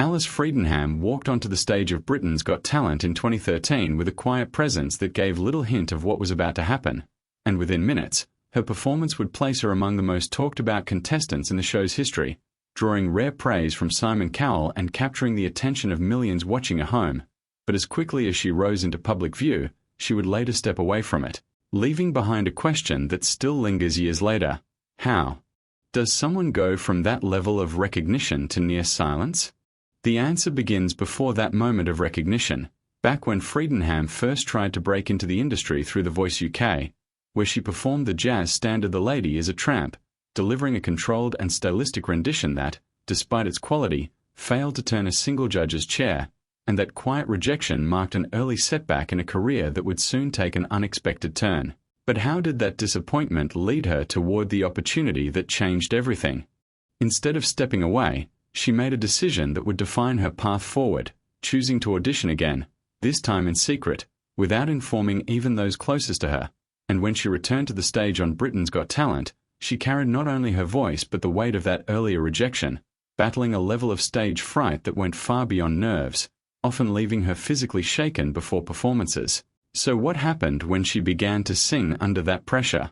Alice Fredenham walked onto the stage of Britain's Got Talent in 2013 with a quiet presence that gave little hint of what was about to happen, and within minutes, her performance would place her among the most talked-about contestants in the show's history, drawing rare praise from Simon Cowell and capturing the attention of millions watching at home. But as quickly as she rose into public view, she would later step away from it, leaving behind a question that still lingers years later. How does someone go from that level of recognition to near silence? The answer begins before that moment of recognition, back when Fredenham first tried to break into the industry through The Voice UK, where she performed the jazz standard The Lady is a Tramp, delivering a controlled and stylistic rendition that, despite its quality, failed to turn a single judge's chair, and that quiet rejection marked an early setback in a career that would soon take an unexpected turn. But how did that disappointment lead her toward the opportunity that changed everything? Instead of stepping away, she made a decision that would define her path forward, choosing to audition again, this time in secret, without informing even those closest to her. And when she returned to the stage on Britain's Got Talent, she carried not only her voice but the weight of that earlier rejection, battling a level of stage fright that went far beyond nerves, often leaving her physically shaken before performances. So what happened when she began to sing under that pressure?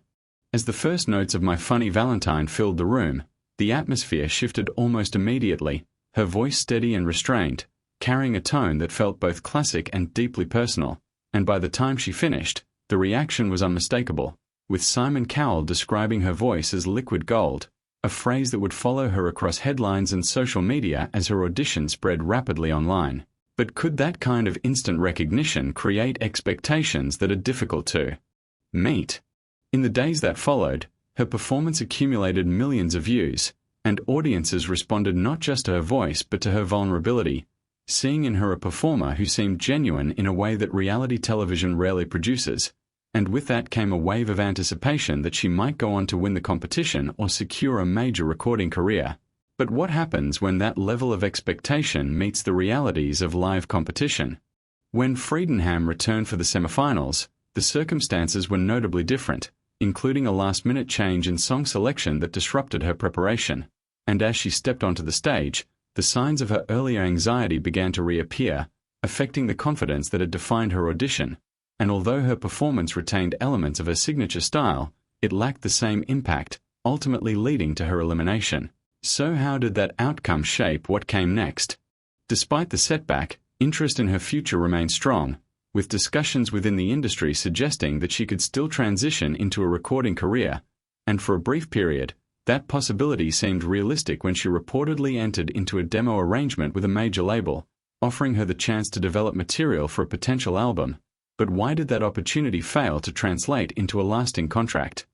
As the first notes of My Funny Valentine filled the room, the atmosphere shifted almost immediately, her voice steady and restrained, carrying a tone that felt both classic and deeply personal. And by the time she finished, the reaction was unmistakable, with Simon Cowell describing her voice as liquid gold, a phrase that would follow her across headlines and social media as her audition spread rapidly online. But could that kind of instant recognition create expectations that are difficult to meet? In the days that followed, her performance accumulated millions of views, and audiences responded not just to her voice but to her vulnerability, seeing in her a performer who seemed genuine in a way that reality television rarely produces. And with that came a wave of anticipation that she might go on to win the competition or secure a major recording career. But what happens when that level of expectation meets the realities of live competition? When Fredenham returned for the semifinals, the circumstances were notably different, including a last-minute change in song selection that disrupted her preparation. And as she stepped onto the stage, the signs of her earlier anxiety began to reappear, affecting the confidence that had defined her audition. And although her performance retained elements of her signature style, it lacked the same impact, ultimately leading to her elimination. So how did that outcome shape what came next? Despite the setback, interest in her future remained strong, with discussions within the industry suggesting that she could still transition into a recording career, and for a brief period, that possibility seemed realistic when she reportedly entered into a demo arrangement with a major label, offering her the chance to develop material for a potential album. But why did that opportunity fail to translate into a lasting contract?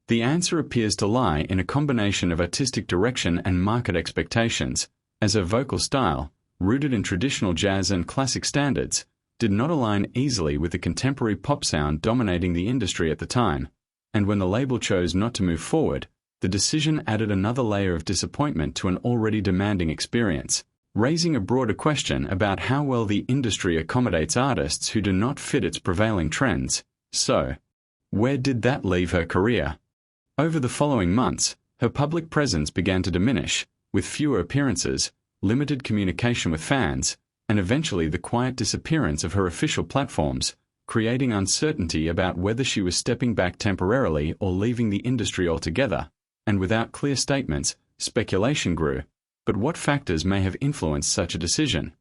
The answer appears to lie in a combination of artistic direction and market expectations, as her vocal style, rooted in traditional jazz and classic standards, did not align easily with the contemporary pop sound dominating the industry at the time. And when the label chose not to move forward, the decision added another layer of disappointment to an already demanding experience, raising a broader question about how well the industry accommodates artists who do not fit its prevailing trends. So, where did that leave her career? Over the following months, her public presence began to diminish, with fewer appearances, limited communication with fans, and eventually the quiet disappearance of her official platforms, creating uncertainty about whether she was stepping back temporarily or leaving the industry altogether. And without clear statements, speculation grew. But what factors may have influenced such a decision?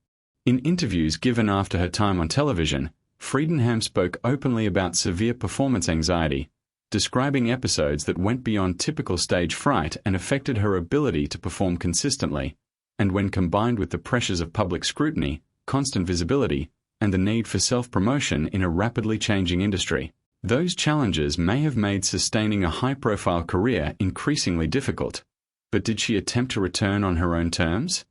In interviews given after her time on television, Fredenham spoke openly about severe performance anxiety, describing episodes that went beyond typical stage fright and affected her ability to perform consistently. And when combined with the pressures of public scrutiny, constant visibility, and the need for self-promotion in a rapidly changing industry, those challenges may have made sustaining a high-profile career increasingly difficult. But did she attempt to return on her own terms?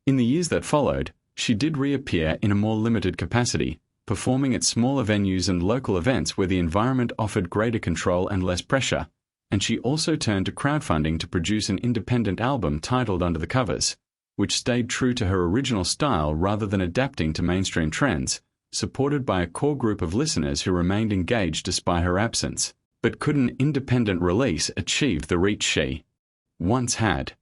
In the years that followed, she did reappear in a more limited capacity, performing at smaller venues and local events where the environment offered greater control and less pressure, and she also turned to crowdfunding to produce an independent album titled Under the Covers, which stayed true to her original style rather than adapting to mainstream trends, supported by a core group of listeners who remained engaged despite her absence. But could an independent release achieve the reach she once had?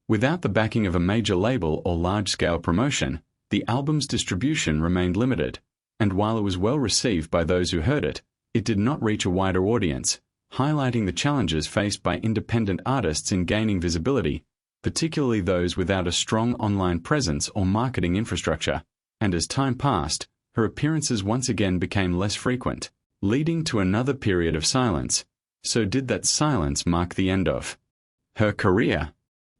Without the backing of a major label or large-scale promotion, the album's distribution remained limited, and while it was well received by those who heard it, it did not reach a wider audience, highlighting the challenges faced by independent artists in gaining visibility, particularly those without a strong online presence or marketing infrastructure. And as time passed, her appearances once again became less frequent, leading to another period of silence. So did that silence mark the end of her career?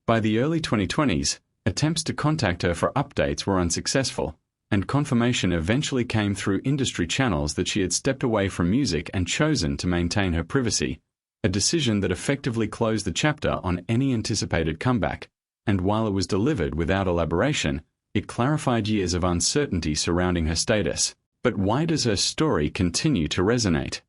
By the early 2020s, attempts to contact her for updates were unsuccessful, and confirmation eventually came through industry channels that she had stepped away from music and chosen to maintain her privacy, a decision that effectively closed the chapter on any anticipated comeback. And while it was delivered without elaboration, it clarified years of uncertainty surrounding her status. But why does her story continue to resonate?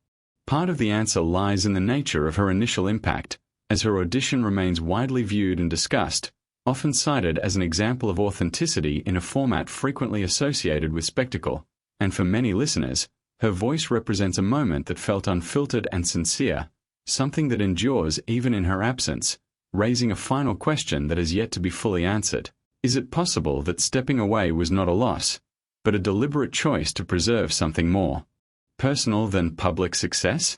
Part of the answer lies in the nature of her initial impact, as her audition remains widely viewed and discussed, often cited as an example of authenticity in a format frequently associated with spectacle. And for many listeners, her voice represents a moment that felt unfiltered and sincere, something that endures even in her absence, raising a final question that has yet to be fully answered. Is it possible that stepping away was not a loss, but a deliberate choice to preserve something more personal than public success?